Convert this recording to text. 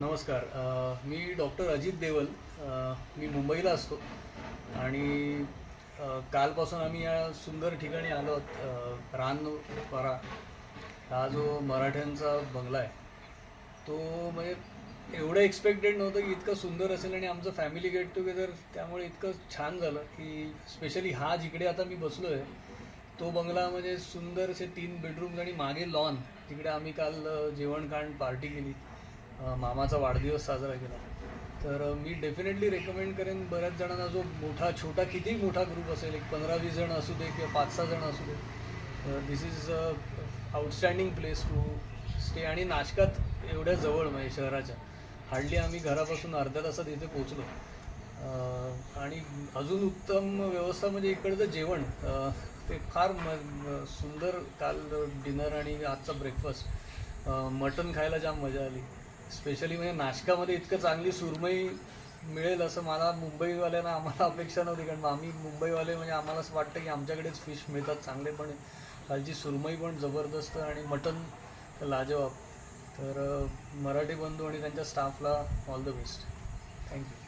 नमस्कार. मी डॉक्टर अजित देवल. मी मुंबईला असतो आणि कालपासून आम्ही या सुंदर ठिकाणी आलो आहोत. रानपारा हा जो मराठ्यांचा बंगला आहे तो म्हणजे एवढं एक्सपेक्टेड नव्हतं की इतकं सुंदर असेल आणि आमचं फॅमिली गेट टुगेदर त्यामुळे इतकं छान झालं की स्पेशली हा जिकडे आता मी बसलो आहे तो बंगला म्हणजे सुंदर असे 3 बेडरूम्स आणि मागे लॉन तिकडे आम्ही काल जेवण खाण पार्टी केली. मामाचा वाढदिवस साजरा केला. तर मी डेफिनेटली रेकमेंड करेन बऱ्याच जणांना जो मोठा छोटा कितीही मोठा ग्रुप असेल, एक 15-20 जण असू दे किंवा 5-6 जण असू दे, this is outstanding place to stay. आणि नाशकात एवढ्या जवळ म्हणजे शहराच्या हार्डली आम्ही घरापासून अर्ध्या तासात इथे पोचलो. आणि अजून उत्तम व्यवस्था म्हणजे इकडचं जेवण ते फार सुंदर. काल डिनर आणि आजचा ब्रेकफास्ट मटण खायला जाम मजा आली. स्पेशली म्हणजे नाशकामध्ये इतकं चांगली सुरमई मिळेल असं मला मुंबईवाल्यांना आम्हाला अपेक्षा नव्हती, कारण आम्ही मुंबईवाले म्हणजे आम्हाला असं वाटतं की आमच्याकडेच फिश मिळतात चांगले, पण कालची सुरमई पण जबरदस्त आणि मटण लाजवाब. तर मराठी बंधू आणि त्यांच्या स्टाफला ऑल द बेस्ट. थँक्यू.